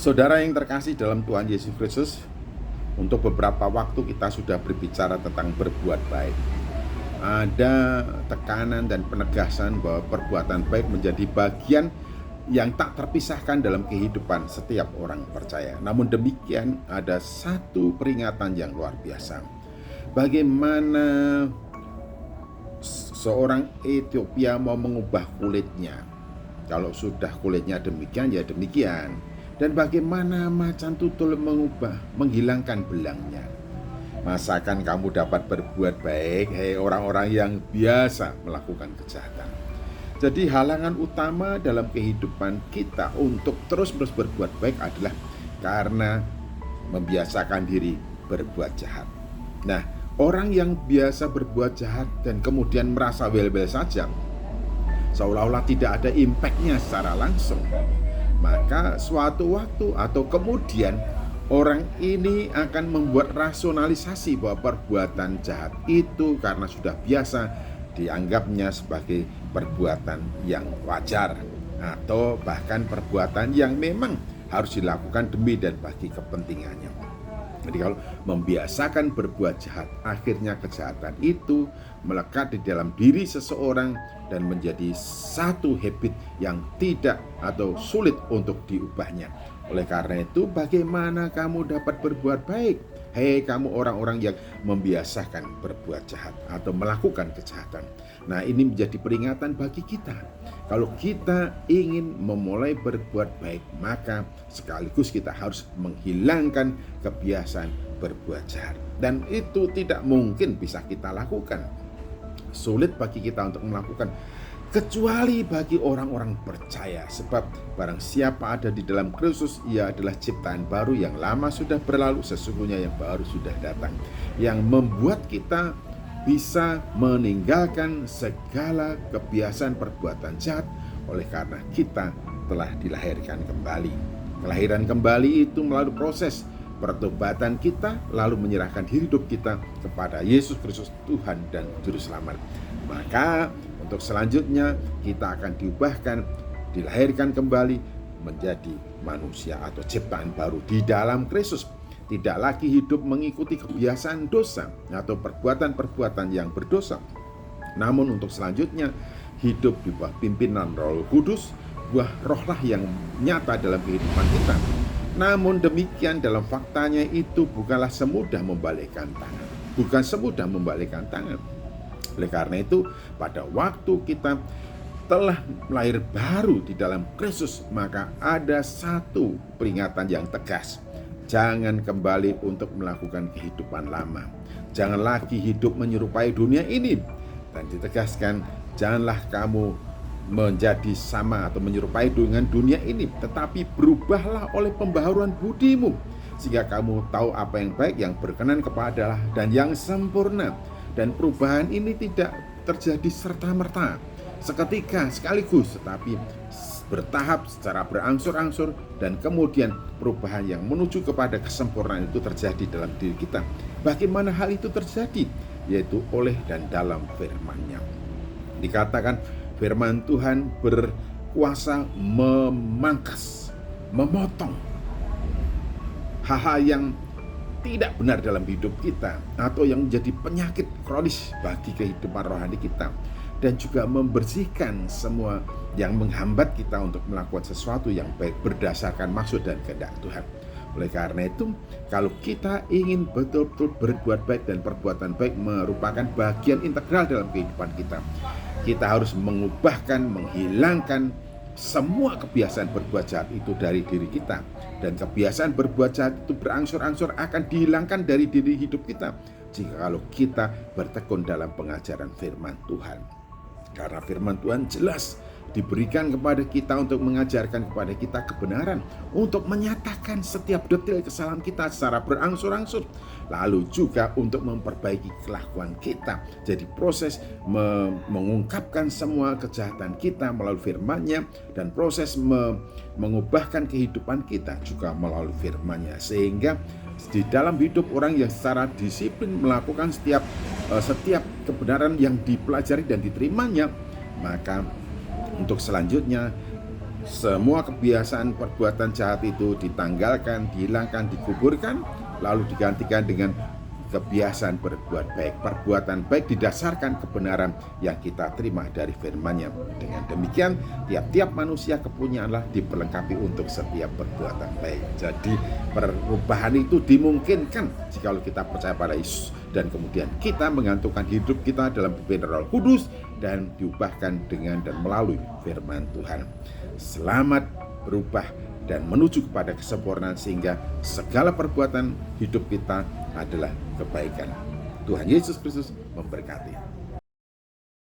Saudara yang terkasih dalam Tuhan Yesus Kristus, untuk beberapa waktu kita sudah berbicara tentang berbuat baik. Ada tekanan dan penegasan bahwa perbuatan baik menjadi bagian yang tak terpisahkan dalam kehidupan setiap orang percaya. Namun demikian, ada satu peringatan yang luar biasa. Bagaimana seorang Ethiopia mau mengubah kulitnya? Kalau sudah kulitnya demikian, ya demikian. Dan bagaimana macan tutul menghilangkan belangnya? Masakan kamu dapat berbuat baik, hei orang-orang yang biasa melakukan kejahatan. Jadi halangan utama dalam kehidupan kita untuk terus-menerus berbuat baik adalah karena membiasakan diri berbuat jahat. Nah, orang yang biasa berbuat jahat dan kemudian merasa well-well saja, seolah-olah tidak ada impact-nya secara langsung, maka suatu waktu atau kemudian orang ini akan membuat rasionalisasi bahwa perbuatan jahat itu karena sudah biasa dianggapnya sebagai perbuatan yang wajar atau bahkan perbuatan yang memang harus dilakukan demi dan bagi kepentingannya. Jadi kalau membiasakan berbuat jahat, akhirnya kejahatan itu melekat di dalam diri seseorang dan menjadi satu habit yang tidak atau sulit untuk diubahnya. Oleh karena itu, bagaimana kamu dapat berbuat baik? Hei kamu orang-orang yang membiasakan berbuat jahat atau melakukan kejahatan. Nah, ini menjadi peringatan bagi kita. Kalau kita ingin memulai berbuat baik, maka sekaligus kita harus menghilangkan kebiasaan berbuat jahat. Dan itu tidak mungkin bisa kita lakukan. Sulit bagi kita untuk melakukan, kecuali bagi orang-orang percaya. Sebab barang siapa ada di dalam Kristus, ia adalah ciptaan baru, yang lama sudah berlalu, sesungguhnya yang baru sudah datang. Yang membuat kita bisa meninggalkan segala kebiasaan perbuatan jahat oleh karena kita telah dilahirkan kembali. Kelahiran kembali itu melalui proses pertobatan kita, lalu menyerahkan hidup kita kepada Yesus Kristus, Tuhan dan Juru Selamat. Maka untuk selanjutnya kita akan diubahkan, dilahirkan kembali menjadi manusia atau ciptaan baru di dalam Kristus. Tidak lagi hidup mengikuti kebiasaan dosa atau perbuatan-perbuatan yang berdosa. Namun untuk selanjutnya hidup di bawah pimpinan Roh Kudus, buah rohlah yang nyata dalam kehidupan kita. Namun demikian dalam faktanya itu bukanlah semudah membalikkan tangan. Bukan semudah membalikkan tangan. Oleh karena itu, pada waktu kita telah lahir baru di dalam Kristus, maka ada satu peringatan yang tegas. Jangan kembali untuk melakukan kehidupan lama. Jangan lagi hidup menyerupai dunia ini. Dan ditegaskan, janganlah kamu menjadi sama atau menyerupai dengan dunia ini, tetapi berubahlah oleh pembaharuan budimu, sehingga kamu tahu apa yang baik, yang berkenan kepada Allah, dan yang sempurna. Dan perubahan ini tidak terjadi serta-merta, seketika, sekaligus, tetapi bertahap, secara berangsur-angsur, dan kemudian perubahan yang menuju kepada kesempurnaan itu terjadi dalam diri kita. Bagaimana hal itu terjadi? Yaitu oleh dan dalam firman-Nya. Dikatakan firman Tuhan berkuasa memangkas, memotong hal-hal yang tidak benar dalam hidup kita atau yang menjadi penyakit kronis bagi kehidupan rohani kita, dan juga membersihkan semua yang menghambat kita untuk melakukan sesuatu yang baik berdasarkan maksud dan kehendak Tuhan. Oleh karena itu, kalau kita ingin betul-betul berbuat baik, dan perbuatan baik merupakan bagian integral dalam kehidupan kita, kita harus mengubahkan, menghilangkan semua kebiasaan berbuat jahat itu dari diri kita. Dan kebiasaan berbuat jahat itu berangsur-angsur akan dihilangkan dari diri hidup kita jika kalau kita bertekun dalam pengajaran firman Tuhan. Karena firman Tuhan jelas diberikan kepada kita untuk mengajarkan kepada kita kebenaran, untuk menyatakan setiap detail kesalahan kita secara berangsur-angsur, lalu juga untuk memperbaiki kelakuan kita. Jadi proses mengungkapkan semua kejahatan kita melalui firman-Nya, dan proses mengubahkan kehidupan kita juga melalui firman-Nya, sehingga di dalam hidup orang yang secara disiplin melakukan setiap kebenaran yang dipelajari dan diterimanya, maka untuk selanjutnya Semua kebiasaan perbuatan jahat itu ditanggalkan, dihilangkan, dikuburkan, lalu digantikan dengan kebiasaan berbuat baik. Perbuatan baik didasarkan kebenaran yang kita terima dari firman-Nya. Dengan demikian, tiap-tiap manusia kepunyaanlah diperlengkapi untuk setiap perbuatan baik. Jadi perubahan itu dimungkinkan jika kita percaya pada Yesus, dan kemudian kita menggantungkan hidup kita dalam pimpin Roh Kudus dan diubahkan dengan dan melalui firman Tuhan. Selamat berubah dan menuju kepada kesempurnaan, sehingga segala perbuatan hidup kita adalah kebaikan. Tuhan Yesus Kristus memberkati.